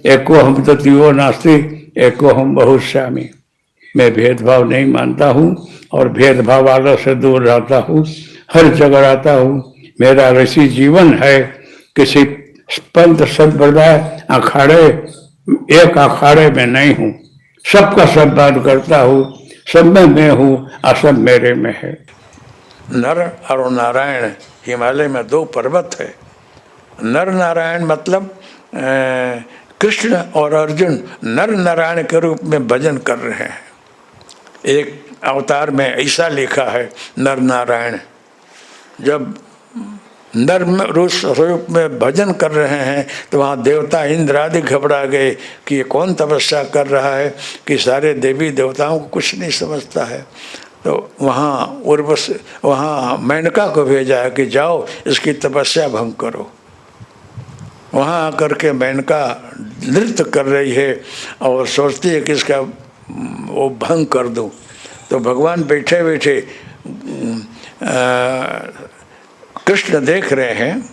एको हम ततीयो नास्ति एको हम बहुश्यामी। मैं भेदभाव नहीं मानता हूँ और भेदभाव वालों से दूर रहता हूँ, हर जगह रहता हूँ। मेरा ऋषि जीवन है, किसी पंथ संप्रदाय अखाड़े एक अखाड़े में नहीं हूँ, सबका सम्मान करता हूँ, सब में मैं हूँ और सब मेरे में है। नर और नारायण हिमालय में दो पर्वत है। नर नारायण मतलब कृष्ण और अर्जुन नर नारायण के रूप में भजन कर रहे हैं। एक अवतार में ऐसा लिखा है नर नारायण, जब नर रूप में भजन कर रहे हैं तो वहाँ देवता इंद्र आदि घबरा गए कि ये कौन तपस्या कर रहा है कि सारे देवी देवताओं को कुछ नहीं समझता है। तो वहाँ मेनका को भेजा है कि जाओ इसकी तपस्या भंग करो। वहाँ आकर के मेनका नृत्य कर रही है और सोचती है कि इसका वो भंग कर दूँ। तो भगवान बैठे बैठे कृष्ण देख रहे हैं,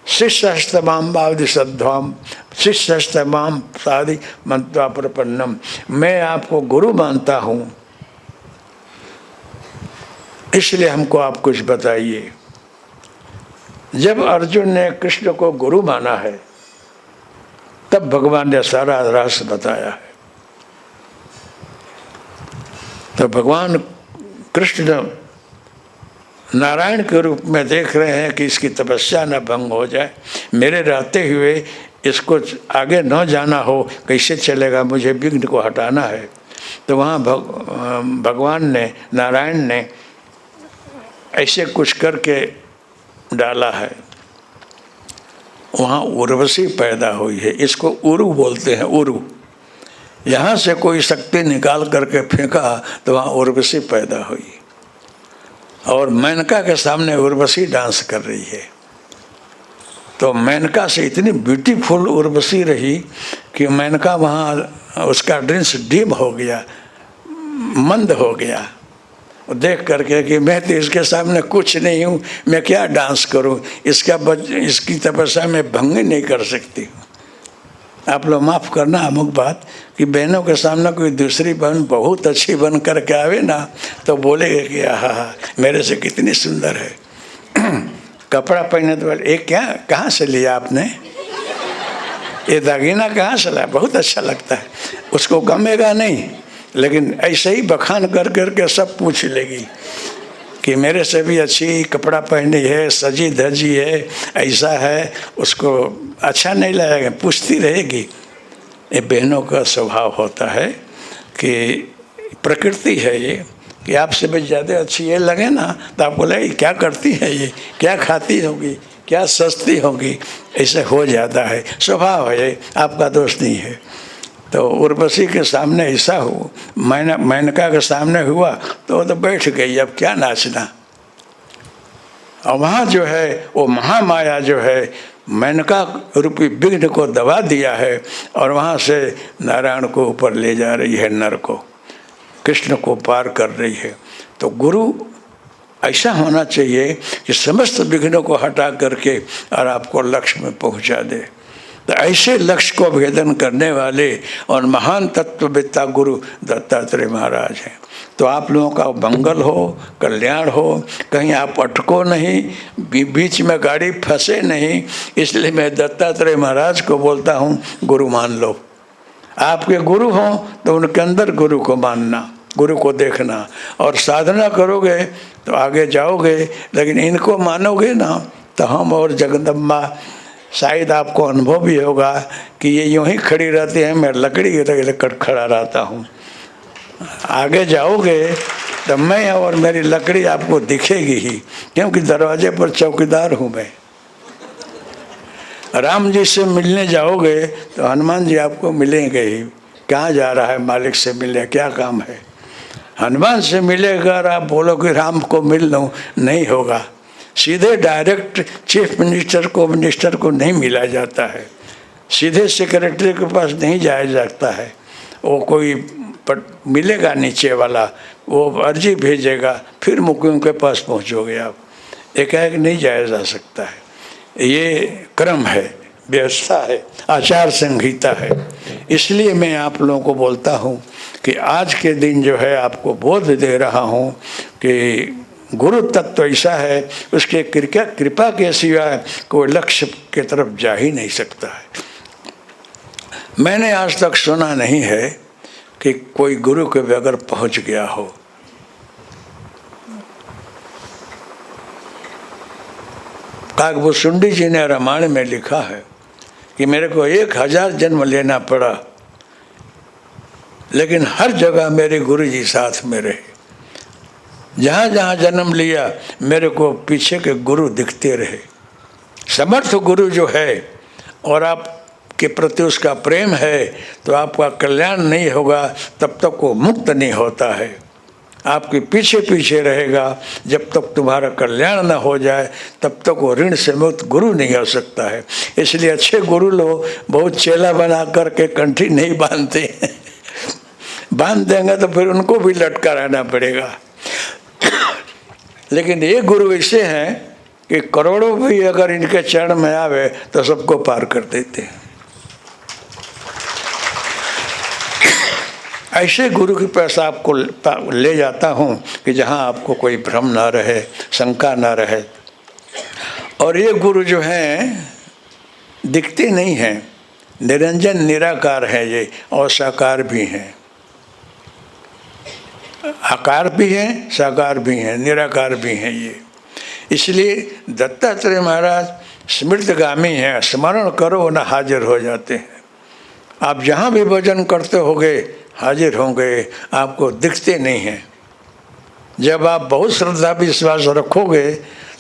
शिष्यस्तमाम बावधि सद्धाम शिष्यस्तमाम साधि मंत्वा प्रपन्नम, मैं आपको गुरु मानता हूँ इसलिए हमको आप कुछ बताइए। जब अर्जुन ने कृष्ण को गुरु माना है तब भगवान ने सारा रहस्य बताया है। तो भगवान कृष्ण नारायण के रूप में देख रहे हैं कि इसकी तपस्या न भंग हो जाए, मेरे रहते हुए इसको आगे न जाना हो, कैसे चलेगा, मुझे विघ्न को हटाना है। तो वहाँ भगवान ने नारायण ने ऐसे कुछ करके डाला है। वहाँ उर्वशी पैदा हुई है, इसको उरु बोलते हैं। उरु, यहाँ से कोई शक्ति निकाल करके फेंका तो वहाँ उर्वशी पैदा हुई और मेनका के सामने उर्वशी डांस कर रही है। तो मेनका से इतनी ब्यूटीफुल उर्वशी रही कि मेनका वहाँ उसका ड्रेस डिम हो गया, मंद हो गया। देख करके कि मैं तो इसके सामने कुछ नहीं हूँ, मैं क्या डांस करूँ, इसकी तपस्या में भंग नहीं कर सकती हूँ। आप लोग माफ़ करना अमुक बात कि बहनों के सामने कोई दूसरी बहन बहुत अच्छी बन करके आवे ना तो बोलेगा कि हाँ मेरे से कितनी सुंदर है। कपड़ा पहने तो बोले ये क्या, कहाँ से लिया आपने, ये दागिना कहाँ से लाया, बहुत अच्छा लगता है। उसको गमेगा नहीं, लेकिन ऐसे ही बखान कर करके सब पूछ लेगी कि मेरे से भी अच्छी कपड़ा पहनी है, सजी धजी है, ऐसा है। उसको अच्छा नहीं लगेगा, पूछती रहेगी। ये बहनों का स्वभाव होता है कि प्रकृति है ये कि आपसे भी ज़्यादा अच्छी ये लगे ना तो आपको लगे क्या करती है ये, क्या खाती होगी, क्या सस्ती होगी, ऐसे हो जाता है। स्वभाव है ये, आपका दोष नहीं है। तो उर्वशी के सामने ऐसा हो, मेनका के सामने हुआ तो वो तो बैठ गई, अब क्या नाचना। और वहाँ जो है वो महामाया जो है मेनका रूपी विघ्न को दबा दिया है और वहाँ से नारायण को ऊपर ले जा रही है, नर को, कृष्ण को पार कर रही है। तो गुरु ऐसा होना चाहिए कि समस्त विघ्नों को हटा करके और आपको लक्ष्य में पहुँचा दे। तो ऐसे लक्ष्य को भेदन करने वाले और महान तत्ववेत्ता गुरु दत्तात्रेय महाराज हैं। तो आप लोगों का मंगल हो, कल्याण हो, कहीं आप अटको नहीं, बीच में गाड़ी फंसे नहीं। इसलिए मैं दत्तात्रेय महाराज को बोलता हूँ गुरु मान लो। आपके गुरु हों तो उनके अंदर गुरु को मानना, गुरु को देखना और साधना करोगे तो आगे जाओगे। लेकिन इनको मानोगे ना तो हम और जगदम्बा, शायद आपको अनुभव भी होगा कि ये यूं ही खड़ी रहती है, मैं लकड़ी के लकड़ खड़ा रहता हूँ। आगे जाओगे तो मैं और मेरी लकड़ी आपको दिखेगी ही, क्योंकि दरवाजे पर चौकीदार हूँ मैं। राम जी से मिलने जाओगे तो हनुमान जी आपको मिलेंगे ही। कहाँ जा रहा है, मालिक से मिलने, क्या काम है। हनुमान से मिलेगा और आप बोलो कि राम को मिल लूँ, नहीं होगा। सीधे डायरेक्ट चीफ मिनिस्टर को नहीं मिला जाता है, सीधे सेक्रेटरी के पास नहीं जाया जाता है। वो कोई मिलेगा नीचे वाला, वो अर्जी भेजेगा, फिर मुखियों के पास पहुंचोगे आप। एकाएक नहीं जाया जा सकता है, ये क्रम है व्यवस्था है, आचार संहिता है। इसलिए मैं आप लोगों को बोलता हूँ कि आज के दिन जो है आपको बोध दे रहा हूँ कि गुरु तत्व ऐसा है, उसके कृपा के सिवाय कोई लक्ष्य की तरफ जा ही नहीं सकता है। मैंने आज तक सुना नहीं है कि कोई गुरु के बगैर पहुँच गया हो। काकभूषुंडी जी ने रामायण में लिखा है कि मेरे को 1000 जन्म लेना पड़ा, लेकिन हर जगह मेरे गुरु जी साथ में रहे। जहाँ जहाँ जन्म लिया मेरे को पीछे के गुरु दिखते रहे। समर्थ गुरु जो है और आपके प्रति उसका प्रेम है तो आपका कल्याण नहीं होगा, तब तक वो मुक्त नहीं होता है। आपके पीछे पीछे रहेगा, जब तक तुम्हारा कल्याण न हो जाए तब तक वो ऋण से मुक्त गुरु नहीं हो सकता है। इसलिए अच्छे गुरु लोग बहुत चेला बना करके कंठी नहीं बांधते हैं। बांध देंगे तो फिर उनको भी लटका रहना पड़ेगा। लेकिन ये गुरु ऐसे हैं कि करोड़ों भी अगर इनके चरण में आवे तो सबको पार कर देते हैं। ऐसे गुरु के पास आपको ले जाता हूँ कि जहाँ आपको कोई भ्रम ना रहे, शंका ना रहे। और ये गुरु जो हैं दिखते नहीं हैं, निरंजन निराकार है ये, और साकार भी हैं। आकार भी हैं, साकार भी हैं, निराकार भी हैं ये। इसलिए दत्तात्रेय महाराज स्मृतगामी हैं, स्मरण करो न हाजिर हो जाते हैं। आप जहाँ भी भजन करते होगे हाजिर होंगे, आपको दिखते नहीं हैं। जब आप बहुत श्रद्धा विश्वास रखोगे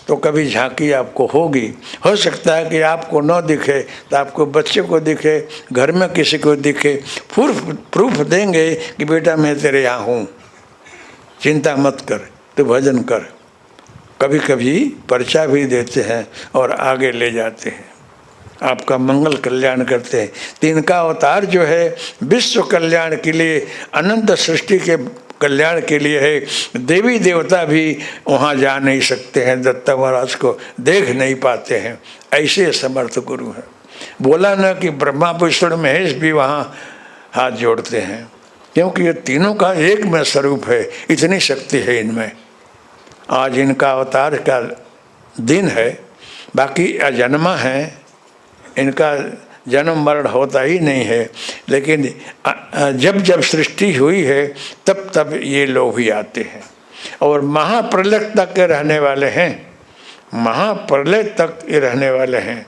तो कभी झांकी आपको होगी। हो सकता है कि आपको न दिखे तो आपको बच्चे को दिखे, घर में किसी को दिखे, प्रूफ देंगे कि बेटा मैं तेरे यहाँ हूँ, चिंता मत कर, तो भजन कर। कभी कभी पर्चा भी देते हैं और आगे ले जाते हैं, आपका मंगल कल्याण करते हैं। तीन का अवतार जो है विश्व कल्याण के लिए, अनंत सृष्टि के कल्याण के लिए है। देवी देवता भी वहाँ जा नहीं सकते हैं, दत्ता महाराज को देख नहीं पाते हैं। ऐसे समर्थ गुरु हैं। बोला ना कि ब्रह्मा विष्णु महेश भी वहाँ हाथ जोड़ते हैं, क्योंकि ये तीनों का एक में स्वरूप है, इतनी शक्ति है इनमें। आज इनका अवतार का दिन है, बाकी अजन्मा है, इनका जन्म मरण होता ही नहीं है। लेकिन जब जब सृष्टि हुई है तब तब ये लोग भी आते हैं और महाप्रलय तक के रहने वाले हैं। महाप्रलय तक ये रहने वाले हैं,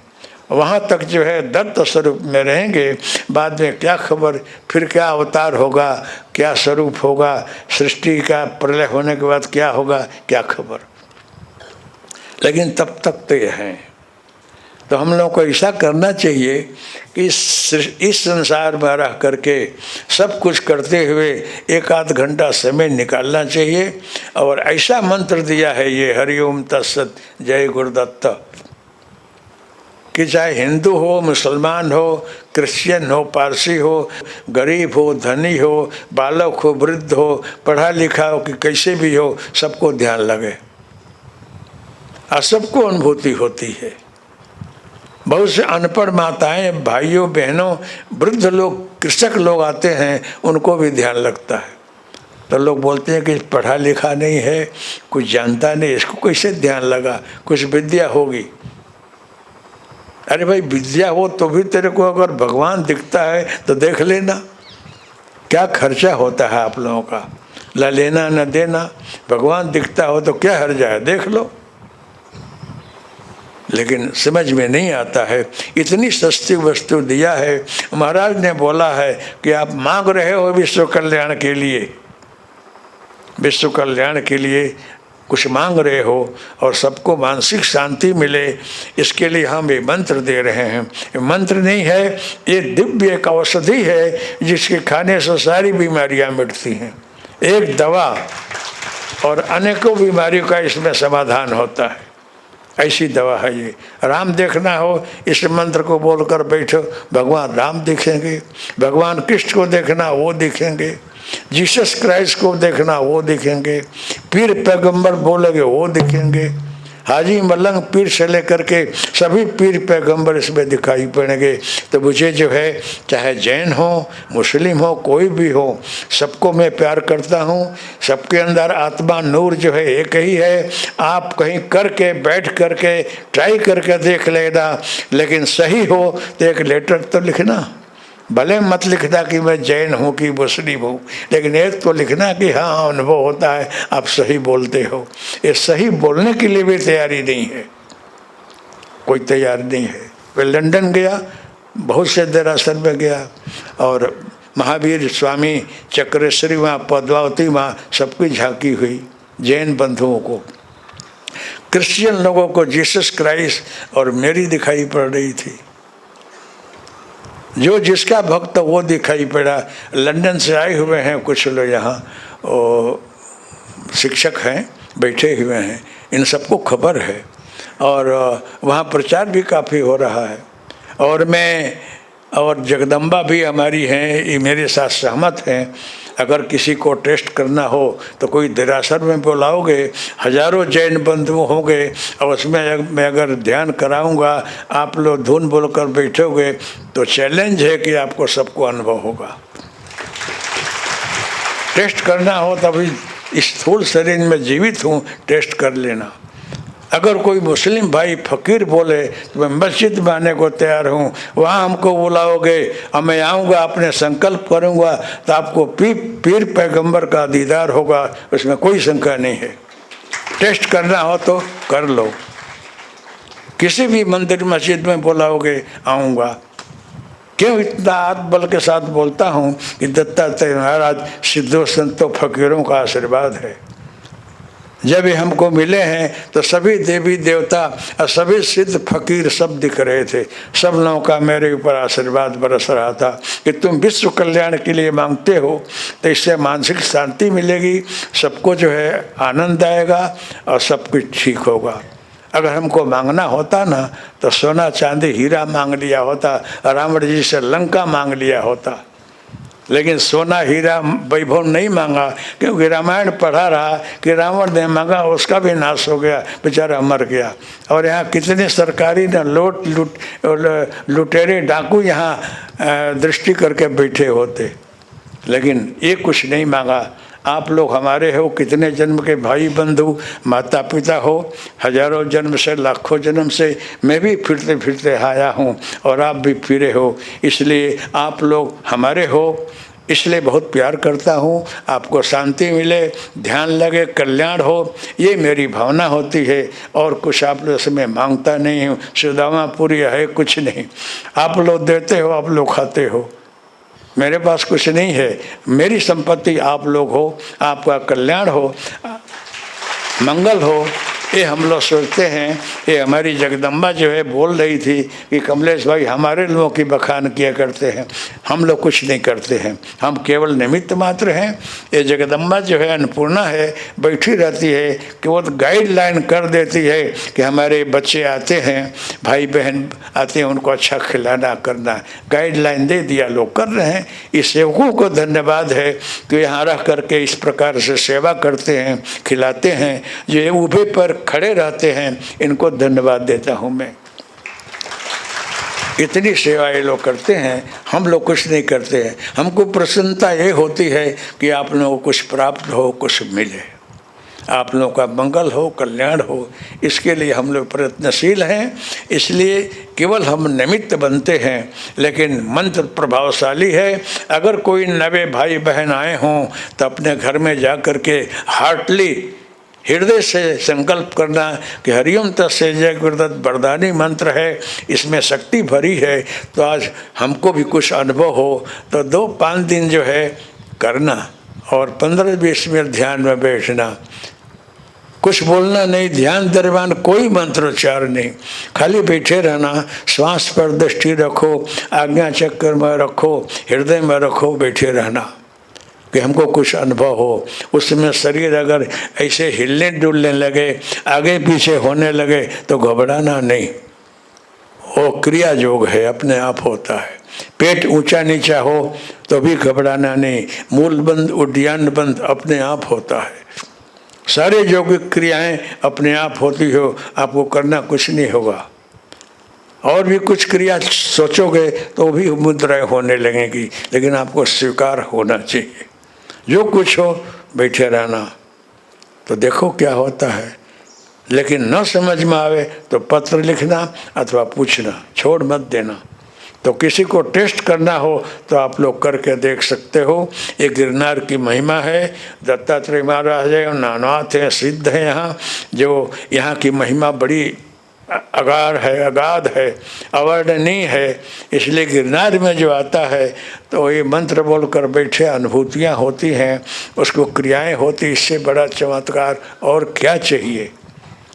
वहाँ तक जो है दत्त स्वरूप में रहेंगे। बाद में क्या खबर, फिर क्या अवतार होगा, क्या स्वरूप होगा, सृष्टि का प्रलय होने के बाद क्या होगा, क्या खबर। लेकिन तब तक तो ये हैं। तो हम लोग को ऐसा करना चाहिए कि इस संसार में रह करके सब कुछ करते हुए 1-8 घंटा समय निकालना चाहिए। और ऐसा मंत्र दिया है ये हरिओम तत्सत जय गुरुदत्त, कि चाहे हिंदू हो, मुसलमान हो, क्रिश्चियन हो, पारसी हो, गरीब हो, धनी हो, बालक हो, वृद्ध हो, पढ़ा लिखा हो, कि कैसे भी हो, सबको ध्यान लगे और सबको अनुभूति होती है। बहुत से अनपढ़ माताएं, भाइयों, बहनों, वृद्ध लोग, कृषक लोग आते हैं, उनको भी ध्यान लगता है। तो लोग बोलते हैं कि पढ़ा लिखा नहीं है, कुछ जानता नहीं, इसको कैसे ध्यान लगा, कुछ विद्या होगी। अरे भाई, विद्या हो तो भी तेरे को अगर भगवान दिखता है तो देख लेना। क्या खर्चा होता है आप लोगों का, न लेना न देना। भगवान दिखता हो तो क्या हर्ज है, देख लो। लेकिन समझ में नहीं आता है, इतनी सस्ती वस्तु दिया है। महाराज ने बोला है कि आप मांग रहे हो विश्व कल्याण के लिए, विश्व कल्याण के लिए कुछ मांग रहे हो और सबको मानसिक शांति मिले, इसके लिए हम ये मंत्र दे रहे हैं। ये मंत्र नहीं है, ये दिव्य एक औषधि है जिसके खाने से सारी बीमारियां मिटती हैं। एक दवा और अनेकों बीमारियों का इसमें समाधान होता है। ऐसी दवा है ये। राम देखना हो, इस मंत्र को बोलकर बैठो, भगवान राम दिखेंगे। भगवान कृष्ण को देखना, वो दिखेंगे। जीसस क्राइस्ट को देखना, वो दिखेंगे। पीर पैगंबर बोलेंगे, वो दिखेंगे। हाजी मलंग पीर से लेकर के सभी पीर पैगंबर इसमें दिखाई पड़ेंगे। तो मुझे जो है चाहे जैन हो, मुस्लिम हो, कोई भी हो, सबको मैं प्यार करता हूँ। सबके अंदर आत्मा नूर जो है एक ही है। आप कहीं करके बैठ करके ट्राई करके देख लेना, लेकिन सही हो तो एक लेटर तो लिखना। भले मत लिखना कि मैं जैन हूँ कि मुस्लिम हूँ, लेकिन एक तो लिखना कि हाँ अनुभव होता है आप सही बोलते हो। ये सही बोलने के लिए भी तैयारी नहीं है, कोई तैयार नहीं है। मैं लंदन गया, बहुत से देरासर में गया, और महावीर स्वामी चक्रेश्वरी माँ, पद्मावती माँ, सबकी झांकी हुई। जैन बंधुओं को, क्रिश्चियन लोगों को जीसस क्राइस्ट और मेरी दिखाई पड़ रही थी। जो जिसका भक्त वो दिखाई पड़ा। लंदन से आए हुए हैं कुछ लोग, यहाँ शिक्षक हैं, बैठे हुए हैं, इन सबको खबर है, और वहाँ प्रचार भी काफ़ी हो रहा है। और जगदम्बा भी हमारी हैं, ये मेरे साथ सहमत हैं। अगर किसी को टेस्ट करना हो तो कोई देरासर में बुलाओगे, हजारों जैन बंधु होंगे, और उसमें मैं अगर ध्यान कराऊंगा, आप लोग धुन बोलकर बैठोगे, तो चैलेंज है कि आपको सबको अनुभव होगा। टेस्ट करना हो तभी इस स्थूल शरीर में जीवित हूँ, टेस्ट कर लेना। अगर कोई मुस्लिम भाई फकीर बोले तो मैं मस्जिद में आने को तैयार हूँ, वहाँ हमको बुलाओगे और मैं आऊँगा, अपने संकल्प करूँगा तो आपको पीर पैगंबर का दीदार होगा, उसमें कोई शंका नहीं है। टेस्ट करना हो तो कर लो। किसी भी मंदिर मस्जिद में बुलाओगे, आऊँगा। क्यों इतना आत्मबल के साथ बोलता हूँ कि दत्तात्रेय महाराज सिद्धों संतों फकीरों का आशीर्वाद है। जब ये हमको मिले हैं तो सभी देवी देवता और सभी सिद्ध फकीर सब दिख रहे थे। सब लोगों का मेरे ऊपर आशीर्वाद बरस रहा था कि तुम विश्व कल्याण के लिए मांगते हो तो इससे मानसिक शांति मिलेगी, सबको जो है आनंद आएगा और सब कुछ ठीक होगा। अगर हमको मांगना होता ना तो सोना चांदी हीरा मांग लिया होता, रावण जी से लंका मांग लिया होता, लेकिन सोना हीरा वैभव नहीं मांगा, क्योंकि रामायण पढ़ा रहा कि रावण ने मांगा, उसका भी नाश हो गया, बेचारा मर गया। और यहाँ कितने सरकारी न लुटेरे डाकू यहाँ दृष्टि करके बैठे होते, लेकिन ये कुछ नहीं मांगा। आप लोग हमारे हो, कितने जन्म के भाई बंधु माता पिता हो, हजारों जन्म से लाखों जन्म से मैं भी फिरते फिरते आया हूँ और आप भी फिरे हो, इसलिए आप लोग हमारे हो, इसलिए बहुत प्यार करता हूँ। आपको शांति मिले, ध्यान लगे, कल्याण हो, ये मेरी भावना होती है। और कुछ आप लोग से मैं मांगता नहीं हूँ, सुदामा पूरी है कुछ नहीं। आप लोग देते हो, आप लोग खाते हो, मेरे पास कुछ नहीं है। मेरी संपत्ति आप लोग हो, आपका कल्याण हो, मंगल हो, ये हम लोग सोचते हैं। ये हमारी जगदम्बा जो है बोल रही थी कि कमलेश भाई हमारे लोगों की बखान किया करते हैं, हम लोग कुछ नहीं करते हैं, हम केवल निमित्त मात्र हैं। ये जगदम्बा जो है अन्नपूर्णा है, बैठी रहती है कि वो तो गाइडलाइन कर देती है कि हमारे बच्चे आते हैं, भाई बहन आते हैं, उनको अच्छा खिलाना करना, गाइडलाइन दे दिया, लोग कर रहे हैं। इस सेवकों को धन्यवाद है कि यहाँ रह करके इस प्रकार से सेवा करते हैं, खिलाते हैं, जो ऊभे पर खड़े रहते हैं, इनको धन्यवाद देता हूँ मैं। इतनी सेवा ये लोग करते हैं, हम लोग कुछ नहीं करते हैं। हमको प्रसन्नता ये होती है कि आप लोगों को कुछ प्राप्त हो, कुछ मिले, आप लोगों का मंगल हो, कल्याण हो, इसके लिए हम लोग प्रयत्नशील हैं। इसलिए केवल हम निमित्त बनते हैं, लेकिन मंत्र प्रभावशाली है। अगर कोई नवे भाई बहन आए हों तो अपने घर में जा कर के हार्टली हृदय से संकल्प करना कि हरिओम तस्य जय गुरुदत्त वरदानी मंत्र है, इसमें शक्ति भरी है। तो आज हमको भी कुछ अनुभव हो तो 2-5 दिन जो है करना और 15-20 मिनट ध्यान में बैठना, कुछ बोलना नहीं, ध्यान दरमियान कोई मंत्रोच्चार नहीं, खाली बैठे रहना, श्वास पर दृष्टि रखो, आज्ञा चक्र में रखो, हृदय में रखो, बैठे रहना कि हमको कुछ अनुभव हो। उसमें शरीर अगर ऐसे हिलने डुलने लगे, आगे पीछे होने लगे तो घबराना नहीं, वो क्रिया योग है, अपने आप होता है। पेट ऊंचा नीचा हो तो भी घबराना नहीं, मूल बंद उड्डयन बंद अपने आप होता है। सारे यौगिक क्रियाएं अपने आप होती हो, आपको करना कुछ नहीं होगा। और भी कुछ क्रिया सोचोगे तो भी मुद्राएं होने लगेंगी, लेकिन आपको स्वीकार होना चाहिए। जो कुछ हो बैठे रहना, तो देखो क्या होता है। लेकिन न समझ में आवे तो पत्र लिखना अथवा पूछना, छोड़ मत देना। तो किसी को टेस्ट करना हो तो आप लोग करके देख सकते हो। ये गिरनार की महिमा है। दत्तात्रेय महाराज है, नानाथ है, सिद्ध है यहाँ, जो यहाँ की महिमा बड़ी अगाध है, अवर्णनीय है। इसलिए गिरनार में जो आता है तो ये मंत्र बोल कर बैठे अनुभूतियाँ होती हैं, उसको क्रियाएं होती, इससे बड़ा चमत्कार और क्या चाहिए।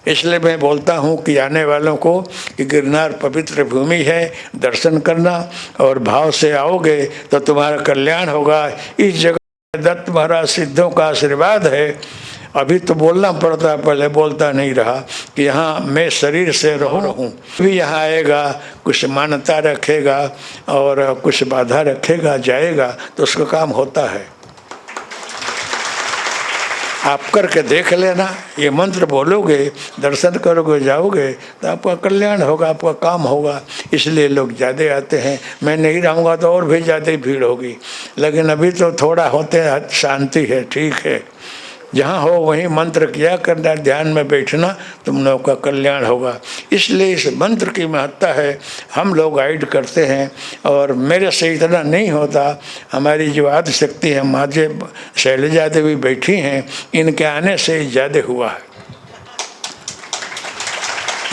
इसलिए मैं बोलता हूँ कि आने वालों को कि गिरनार पवित्र भूमि है, दर्शन करना और भाव से आओगे तो तुम्हारा कल्याण होगा। इस जगह दत्त महाराज सिद्धों का आशीर्वाद है। अभी तो बोलना पड़ता है, पहले बोलता नहीं रहा कि यहाँ मैं शरीर से रहूँ भी यहाँ आएगा, कुछ मान्यता रखेगा और कुछ बाधा रखेगा, जाएगा तो उसका काम होता है। आप करके देख लेना, ये मंत्र बोलोगे, दर्शन करोगे, जाओगे तो आपका कल्याण होगा, आपका काम होगा। इसलिए लोग ज़्यादा आते हैं। मैं नहीं रहूँगा तो और भी ज़्यादा भीड़ होगी, लेकिन अभी तो थोड़ा होते हैं, शांति है, ठीक है। जहाँ हो वहीं मंत्र किया करना, ध्यान में बैठना, तुम लोगों का कल्याण होगा। इसलिए इस मंत्र की महत्ता है, हम लोग गाइड करते हैं। और मेरे से इतना नहीं होता, हमारी जो आदि शक्ति है, माजे शैलजा देवी बैठी हैं, इनके आने से ज़्यादा हुआ है।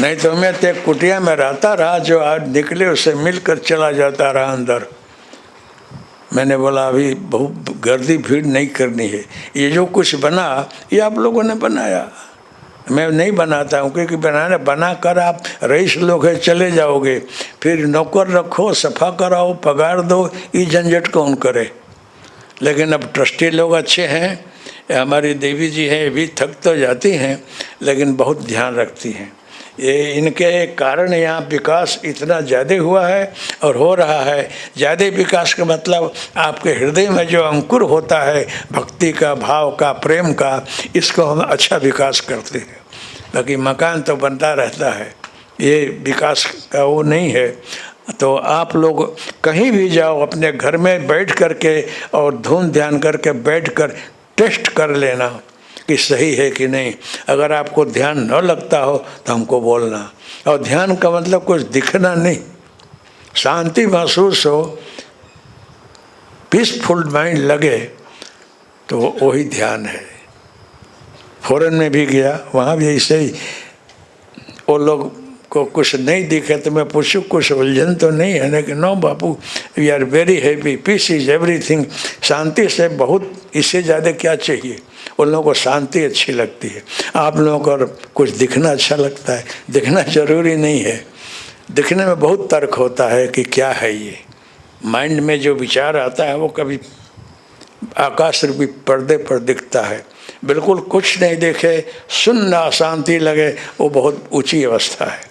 नहीं तो मैं तो एक कुटिया में रहता रहा, जो आज निकले उससे मिलकर चला जाता रहा अंदर। मैंने बोला अभी बहुत गर्दी भीड़ नहीं करनी है। ये जो कुछ बना ये आप लोगों ने बनाया, मैं नहीं बनाता हूँ, क्योंकि बना कर आप रईस लोग हैं, चले जाओगे, फिर नौकर रखो, सफा कराओ, पगार दो, ये झंझट कौन करे। लेकिन अब ट्रस्टी लोग अच्छे हैं, हमारी देवी जी हैं, भी थक तो जाती हैं लेकिन बहुत ध्यान रखती हैं। ये इनके कारण यहाँ विकास इतना ज़्यादा हुआ है और हो रहा है। ज़्यादा विकास का मतलब आपके हृदय में जो अंकुर होता है भक्ति का, भाव का, प्रेम का, इसको हम अच्छा विकास करते हैं। बाकी मकान तो बनता रहता है, ये विकास का वो नहीं है। तो आप लोग कहीं भी जाओ, अपने घर में बैठ करके और धुन ध्यान करके बैठ कर टेस्ट कर लेना कि सही है कि नहीं। अगर आपको ध्यान न लगता हो तो हमको बोलना। और ध्यान का मतलब कुछ दिखना नहीं, शांति महसूस हो, पीसफुल माइंड लगे, तो वही ध्यान है। फॉरेन में भी गया, वहाँ भी ऐसे ही वो लोग को कुछ नहीं दिखे तो मैं पूछूं कुछ उलझन तो नहीं है, लेकिन no Bapu, we are very happy, peace is everything. शांति से बहुत, इससे ज़्यादा क्या चाहिए। उन लोगों को शांति अच्छी लगती है। आप लोगों को कुछ दिखना अच्छा लगता है, दिखना जरूरी नहीं है। दिखने में बहुत तर्क होता है कि क्या है ये। माइंड में जो विचार आता है वो कभी आकाश रूपी पर्दे पर दिखता है। बिल्कुल कुछ नहीं देखे, सुनना अशांति लगे, वो बहुत ऊंची अवस्था है।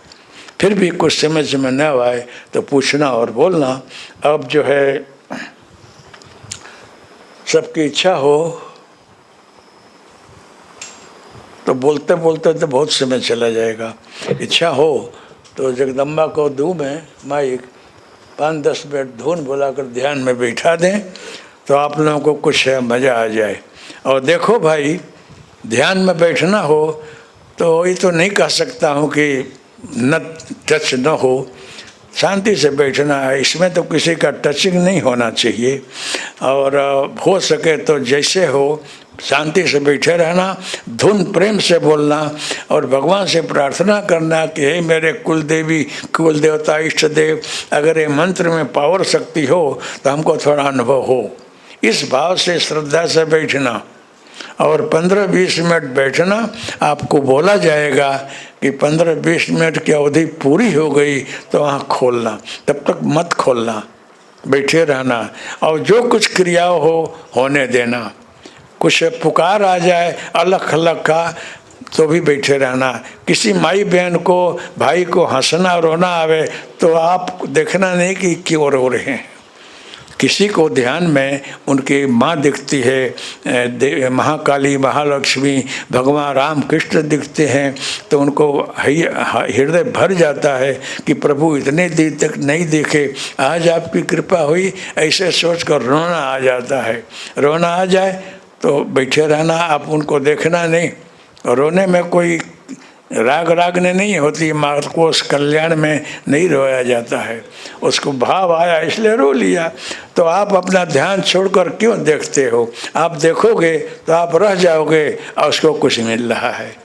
फिर भी कुछ समझ में न आए तो पूछना और बोलना। अब जो है सबकी इच्छा हो तो बोलते बोलते तो बहुत समय चला जाएगा। इच्छा हो तो जगदम्बा को दूँ मैं माइक, 5-10 मिनट धुन बुलाकर ध्यान में बैठा दें तो आप लोगों को कुछ मज़ा आ जाए। और देखो भाई, ध्यान में बैठना हो तो ये तो नहीं कह सकता हूँ कि न टच न हो, शांति से बैठना है। इसमें तो किसी का टचिंग नहीं होना चाहिए। और हो सके तो जैसे हो शांति से बैठे रहना, धुन प्रेम से बोलना और भगवान से प्रार्थना करना कि हे मेरे कुल देवी, कुल देवता, इष्ट देव, अगर ये मंत्र में पावर शक्ति हो तो हमको थोड़ा अनुभव हो। इस भाव से श्रद्धा से बैठना और 15-20 मिनट बैठना। आपको बोला जाएगा कि 15-20 मिनट की अवधि पूरी हो गई तो आँख खोलना, तब तक मत खोलना, बैठे रहना। और जो कुछ क्रिया हो होने देना। कुछ पुकार आ जाए अलग अलग का तो भी बैठे रहना। किसी माई बहन को, भाई को हंसना रोना आवे तो आप देखना नहीं कि क्यों रो रहे हैं, किसी को ध्यान में उनकी माँ दिखती है, महाकाली, महालक्ष्मी, भगवान राम कृष्ण दिखते हैं, तो उनको हृदय भर जाता है कि प्रभु इतने दिन तक नहीं देखे, आज आपकी कृपा हुई, ऐसे सोचकर रोना आ जाता है। रोना आ जाए तो बैठे रहना, आप उनको देखना नहीं। रोने में कोई रागने नहीं होती, माँ को उस कल्याण में नहीं रोया जाता है, उसको भाव आया इसलिए रो लिया। तो आप अपना ध्यान छोड़कर क्यों देखते हो? आप देखोगे तो आप रह जाओगे और उसको कुछ मिल रहा है।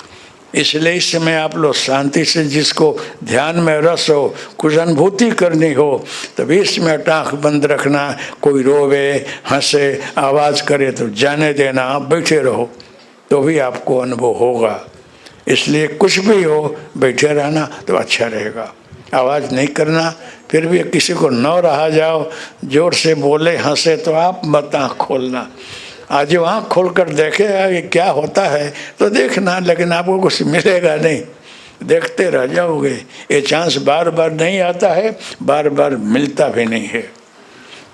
इसलिए इस समय आप लोग शांति से, जिसको ध्यान में रस हो, कुछ अनुभूति करनी हो, तो 20 मिनट आँख बंद रखना। कोई रोवे, हंसे, आवाज़ करे तो जाने देना, आप बैठे रहो तो भी आपको अनुभव होगा। इसलिए कुछ भी हो बैठे रहना तो अच्छा रहेगा, आवाज़ नहीं करना। फिर भी किसी को न रहा जाओ, जोर से बोले, हंसे तो आप मत आँख खोलना। आज जो आँख खोल कर देखेगा कि क्या होता है तो देखना, लेकिन आपको कुछ मिलेगा नहीं, देखते रह जाओगे। ये चांस बार बार नहीं आता है, बार बार मिलता भी नहीं है।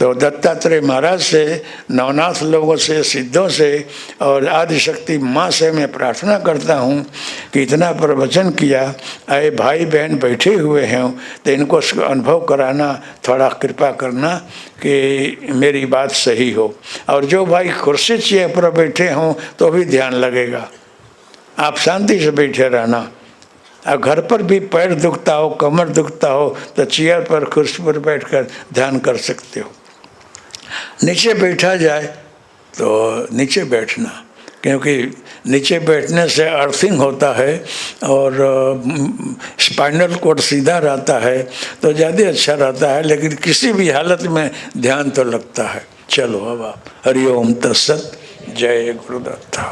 तो दत्तात्रेय महाराज से, नवनाथ लोगों से, सिद्धों से और आदिशक्ति माँ से मैं प्रार्थना करता हूँ कि इतना प्रवचन किया, आए भाई बहन बैठे हुए हैं तो इनको अनुभव कराना, थोड़ा कृपा करना कि मेरी बात सही हो। और जो भाई कुर्सी चेयर पर बैठे हों तो भी ध्यान लगेगा, आप शांति से बैठे रहना। और घर पर भी पैर दुखता हो, कमर दुखता हो तो चेयर पर, कुर्सी पर बैठकर ध्यान कर सकते हो। नीचे बैठा जाए तो नीचे बैठना, क्योंकि नीचे बैठने से अर्थिंग होता है और स्पाइनल कोड सीधा रहता है तो ज़्यादा अच्छा रहता है। लेकिन किसी भी हालत में ध्यान तो लगता है। चलो अब आप हरिओम तत्सत, जय गुरुदत्ता।